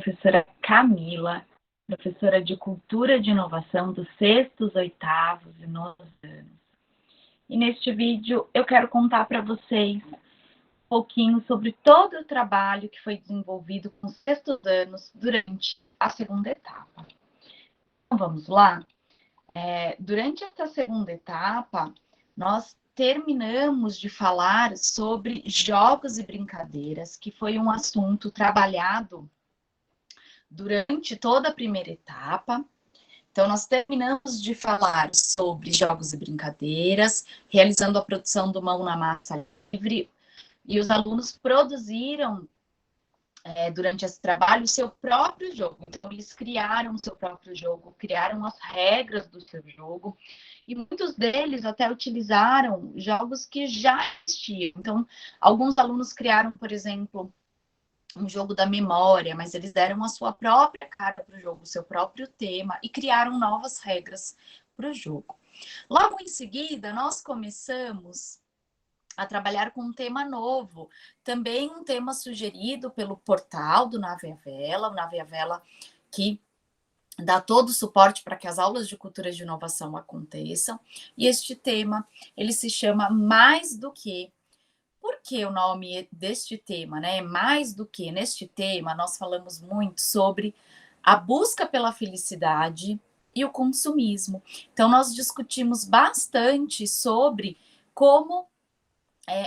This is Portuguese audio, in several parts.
professora Camila, professora de Cultura de Inovação dos sextos, oitavos e nonos anos. E neste vídeo eu quero contar para vocês um pouquinho sobre todo o trabalho que foi desenvolvido com os sextos anos durante a segunda etapa. Então vamos lá? Durante essa segunda etapa, nós terminamos de falar sobre jogos e brincadeiras, que foi um assunto trabalhado durante toda a primeira etapa. Então, nós terminamos de falar sobre jogos e brincadeiras, realizando a produção do Mão na Massa Livre, e os alunos produziram, durante esse trabalho, o seu próprio jogo. Então, eles criaram o seu próprio jogo, criaram as regras do seu jogo, e muitos deles até utilizaram jogos que já existiam. Então, alguns alunos criaram, por exemplo, um jogo da memória, mas eles deram a sua própria cara para o jogo, o seu próprio tema, e criaram novas regras para o jogo. Logo em seguida, nós começamos a trabalhar com um tema novo, também um tema sugerido pelo portal do Nave à Vela, o Nave à Vela que dá todo o suporte para que as aulas de cultura de inovação aconteçam, e este tema, ele se chama Mais do que. Por que o nome deste tema, né? Mais do que. Neste tema, nós falamos muito sobre a busca pela felicidade e o consumismo. Então, nós discutimos bastante sobre como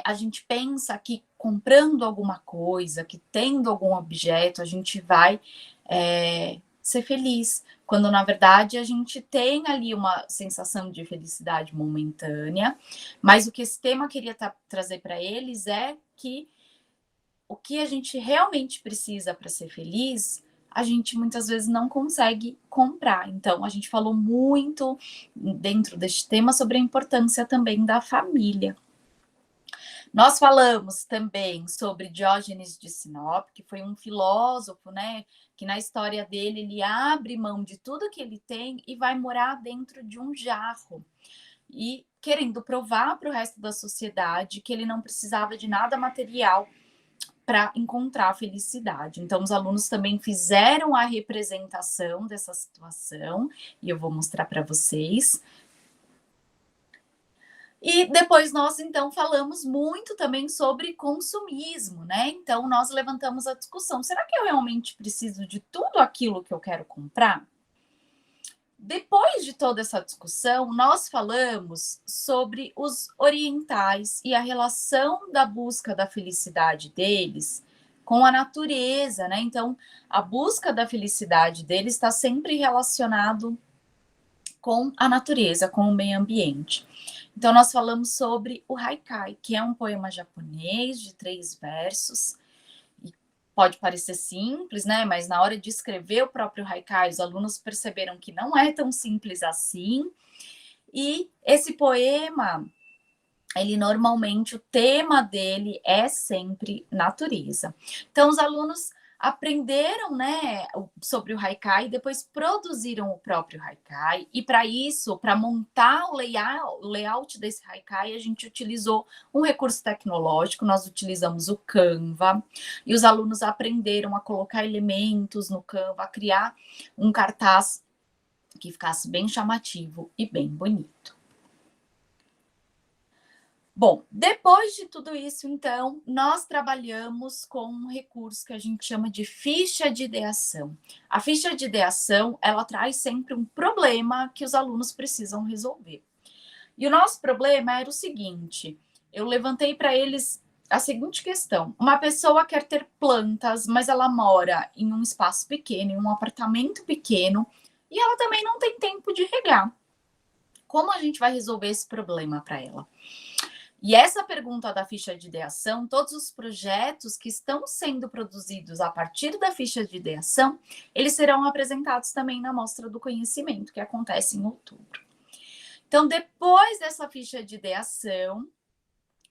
a gente pensa que comprando alguma coisa, que tendo algum objeto, a gente vai ser feliz, quando na verdade a gente tem ali uma sensação de felicidade momentânea, mas o que esse tema queria trazer para eles é que o que a gente realmente precisa para ser feliz, a gente muitas vezes não consegue comprar. Então, a gente falou muito dentro deste tema sobre a importância também da família. Nós falamos também sobre Diógenes de Sinop, que foi um filósofo, né, que na história dele ele abre mão de tudo que ele tem e vai morar dentro de um jarro, e querendo provar para o resto da sociedade que ele não precisava de nada material para encontrar a felicidade. Então, os alunos também fizeram a representação dessa situação, e eu vou mostrar para vocês. E depois nós, então, falamos muito também sobre consumismo, né? Então, nós levantamos a discussão. Será que eu realmente preciso de tudo aquilo que eu quero comprar? Depois de toda essa discussão, nós falamos sobre os orientais e a relação da busca da felicidade deles com a natureza, né? Então, a busca da felicidade deles está sempre relacionado com a natureza, com o meio ambiente. Então, nós falamos sobre o haikai, que é um poema japonês de 3 versos. E pode parecer simples, né? Mas na hora de escrever o próprio haikai, os alunos perceberam que não é tão simples assim. E esse poema, ele normalmente, o tema dele é sempre natureza. Então, os alunos aprenderam, né, sobre o haikai e depois produziram o próprio haikai, e para isso, para montar o layout desse haikai, a gente utilizou um recurso tecnológico, nós utilizamos o Canva, e os alunos aprenderam a colocar elementos no Canva, a criar um cartaz que ficasse bem chamativo e bem bonito. Bom, depois de tudo isso, então, nós trabalhamos com um recurso que a gente chama de ficha de ideação. A ficha de ideação, ela traz sempre um problema que os alunos precisam resolver. E o nosso problema era o seguinte, eu levantei para eles a seguinte questão: uma pessoa quer ter plantas, mas ela mora em um espaço pequeno, em um apartamento pequeno, e ela também não tem tempo de regar. Como a gente vai resolver esse problema para ela? E essa pergunta da ficha de ideação, todos os projetos que estão sendo produzidos a partir da ficha de ideação, eles serão apresentados também na Mostra do Conhecimento, que acontece em outubro. Então, depois dessa ficha de ideação,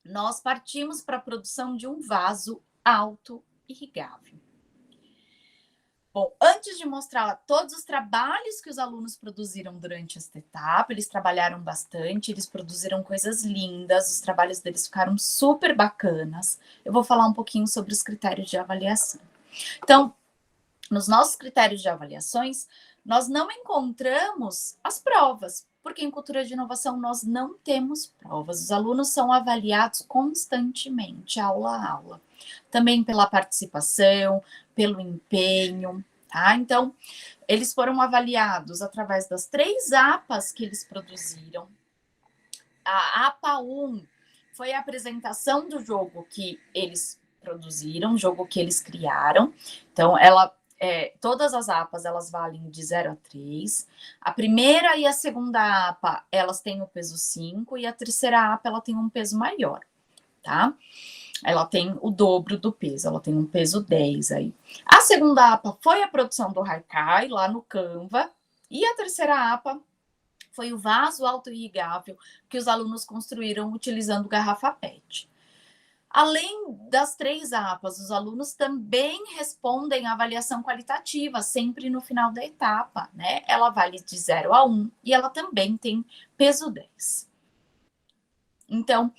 nós partimos para a produção de um vaso auto-irrigável. Bom, antes de mostrar todos os trabalhos que os alunos produziram durante esta etapa, eles trabalharam bastante, eles produziram coisas lindas, os trabalhos deles ficaram super bacanas. Eu vou falar um pouquinho sobre os critérios de avaliação. Então, nos nossos critérios de avaliações, nós não encontramos as provas, porque em cultura de inovação nós não temos provas. Os alunos são avaliados constantemente, aula a aula. Também pela participação, pelo empenho, tá? Então, eles foram avaliados através das 3 APAs que eles produziram. A APA 1 foi a apresentação do jogo que eles produziram, jogo que eles criaram. Então, todas as APAs, elas valem de 0 a 3. A primeira e a segunda APA, elas têm o peso 5, e a terceira APA, ela tem um peso maior, tá? Ela tem o dobro do peso, ela tem um peso 10 aí. A segunda APA foi a produção do Haikai, lá no Canva, e a terceira APA foi o vaso autoirrigável que os alunos construíram utilizando garrafa PET. Além das 3 APAs, os alunos também respondem à avaliação qualitativa, sempre no final da etapa, né? Ela vale de 0 a 1 e ela também tem peso 10. Então,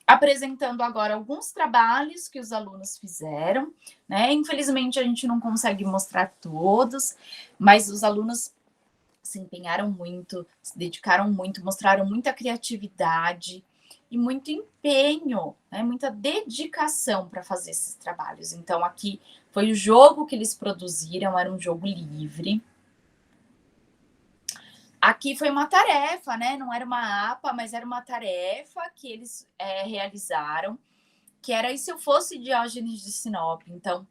apresentando agora alguns trabalhos que os alunos fizeram, né? Infelizmente, a gente não consegue mostrar todos, mas os alunos se empenharam muito, se dedicaram muito, mostraram muita criatividade e muito empenho, né? Muita dedicação para fazer esses trabalhos. Então, aqui foi o jogo que eles produziram, era um jogo livre. Aqui foi uma tarefa, né? Não era uma APA, mas era uma tarefa que eles realizaram, que era: e se eu fosse Diógenes de Sinope? Então,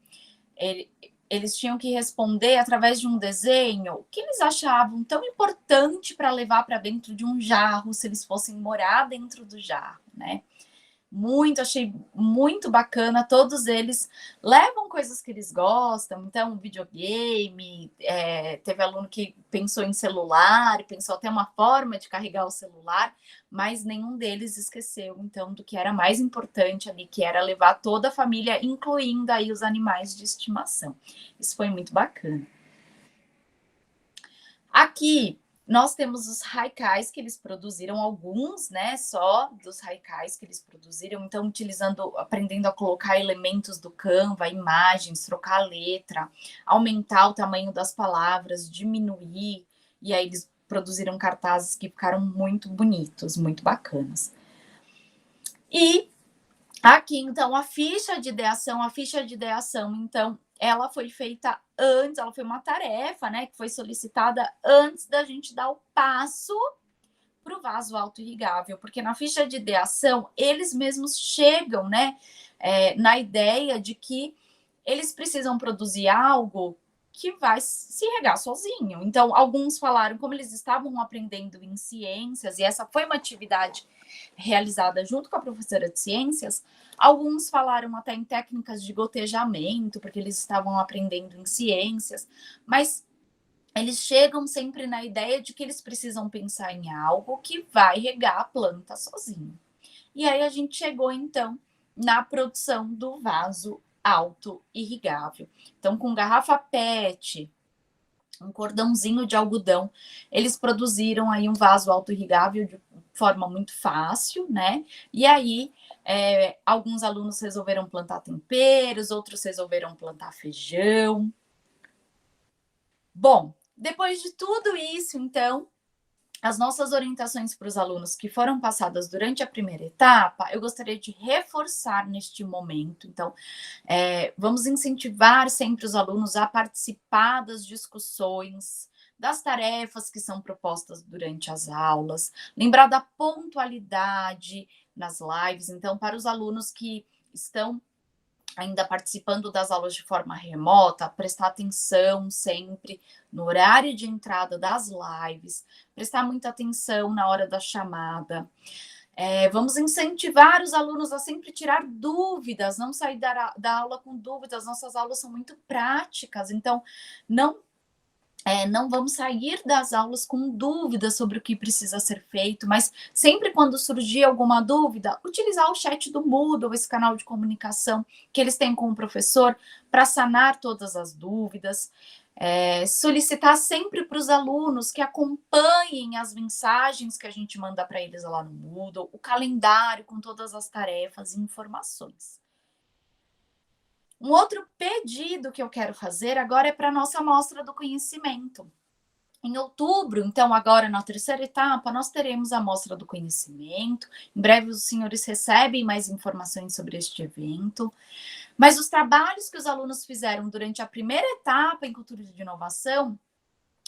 eles tinham que responder através de um desenho o que eles achavam tão importante para levar para dentro de um jarro, se eles fossem morar dentro do jarro, né? Achei muito bacana. Todos eles levam coisas que eles gostam, então videogame, teve aluno que pensou em celular, pensou até uma forma de carregar o celular, mas nenhum deles esqueceu, então, do que era mais importante ali, que era levar toda a família, incluindo aí os animais de estimação. Isso foi muito bacana. Aqui nós temos os haikais que eles produziram, alguns, né, só dos haikais que eles produziram, então aprendendo a colocar elementos do Canva, imagens, trocar a letra, aumentar o tamanho das palavras, diminuir, e aí eles produziram cartazes que ficaram muito bonitos, muito bacanas. E aqui, então, a ficha de ideação, então, ela foi feita antes, ela foi uma tarefa, né, que foi solicitada antes da gente dar o passo para o vaso autoirrigável, porque na ficha de ideação, eles mesmos chegam, né, na ideia de que eles precisam produzir algo que vai se regar sozinho. Então, alguns falaram como eles estavam aprendendo em ciências, e essa foi uma atividade realizada junto com a professora de ciências. Alguns falaram até em técnicas de gotejamento, porque eles estavam aprendendo em ciências, mas eles chegam sempre na ideia de que eles precisam pensar em algo que vai regar a planta sozinho. E aí a gente chegou, então, na produção do vaso auto-irrigável. Então, com garrafa PET, um cordãozinho de algodão, eles produziram aí um vaso auto-irrigável de forma muito fácil, né? E aí, alguns alunos resolveram plantar temperos, outros resolveram plantar feijão. Bom, depois de tudo isso, então, as nossas orientações para os alunos que foram passadas durante a primeira etapa, eu gostaria de reforçar neste momento. Então, vamos incentivar sempre os alunos a participar das discussões, das tarefas que são propostas durante as aulas, lembrar da pontualidade nas lives. Então, para os alunos que estão ainda participando das aulas de forma remota, prestar atenção sempre no horário de entrada das lives, prestar muita atenção na hora da chamada. Vamos incentivar os alunos a sempre tirar dúvidas, não sair da aula com dúvidas. Nossas aulas são muito práticas, então não vamos sair das aulas com dúvidas sobre o que precisa ser feito, mas sempre quando surgir alguma dúvida, utilizar o chat do Moodle, esse canal de comunicação que eles têm com o professor, para sanar todas as dúvidas. Solicitar sempre para os alunos que acompanhem as mensagens que a gente manda para eles lá no Moodle, o calendário com todas as tarefas e informações. Um outro pedido que eu quero fazer agora é para a nossa amostra do conhecimento. Em outubro, então, agora na terceira etapa, nós teremos a Mostra do Conhecimento. Em breve, os senhores recebem mais informações sobre este evento. Mas os trabalhos que os alunos fizeram durante a primeira etapa em Cultura de Inovação,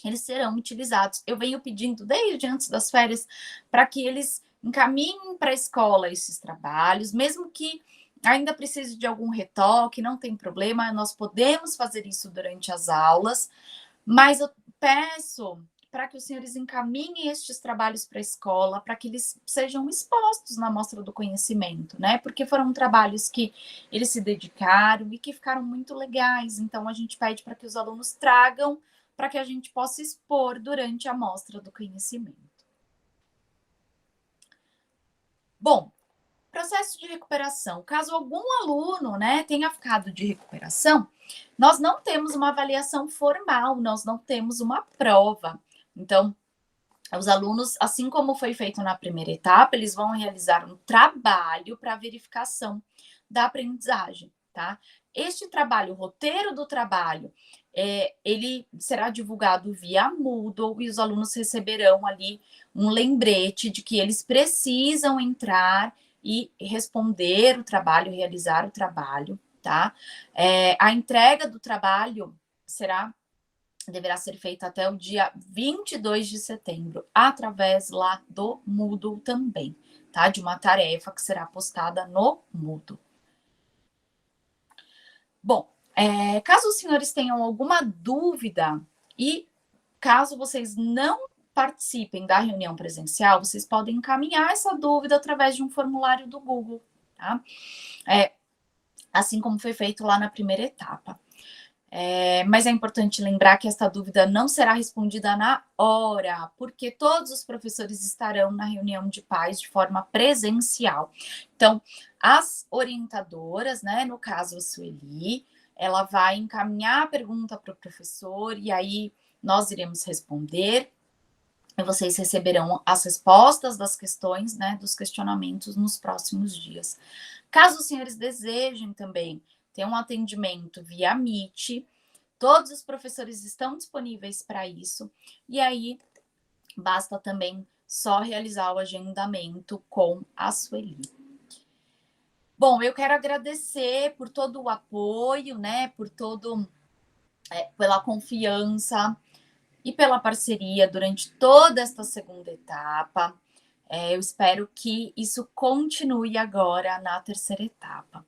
eles serão utilizados. Eu venho pedindo desde antes das férias para que eles encaminhem para a escola esses trabalhos, mesmo que ainda precise de algum retoque, não tem problema, nós podemos fazer isso durante as aulas, mas eu peço para que os senhores encaminhem estes trabalhos para a escola, para que eles sejam expostos na Mostra do Conhecimento, né? Porque foram trabalhos que eles se dedicaram e que ficaram muito legais. Então, a gente pede para que os alunos tragam para que a gente possa expor durante a Mostra do Conhecimento. Bom, processo de recuperação. Caso algum aluno, né, tenha ficado de recuperação, nós não temos uma avaliação formal, nós não temos uma prova. Então, os alunos, assim como foi feito na primeira etapa, eles vão realizar um trabalho para verificação da aprendizagem, tá? Este trabalho, o roteiro do trabalho, ele será divulgado via Moodle e os alunos receberão ali um lembrete de que eles precisam entrar e responder o trabalho, realizar o trabalho, tá? A entrega do trabalho deverá ser feita até o dia 22 de setembro, através lá do Moodle também, tá? De uma tarefa que será postada no Moodle. Bom, caso os senhores tenham alguma dúvida e caso vocês não participem da reunião presencial, vocês podem encaminhar essa dúvida através de um formulário do Google, tá? Assim como foi feito lá na primeira etapa. Mas é importante lembrar que esta dúvida não será respondida na hora, porque todos os professores estarão na reunião de pais de forma presencial. Então, as orientadoras, né, no caso a Sueli, ela vai encaminhar a pergunta para o professor e aí nós iremos responder. E vocês receberão as respostas das questões, né, dos questionamentos nos próximos dias. Caso os senhores desejem também ter um atendimento via Meet, todos os professores estão disponíveis para isso, e aí basta também só realizar o agendamento com a Sueli. Bom, eu quero agradecer por todo o apoio, né, pela confiança e pela parceria durante toda esta segunda etapa. Eu espero que isso continue agora na terceira etapa.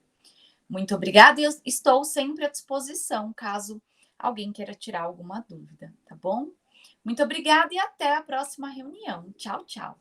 Muito obrigada e eu estou sempre à disposição, caso alguém queira tirar alguma dúvida, tá bom? Muito obrigada e até a próxima reunião. Tchau, tchau.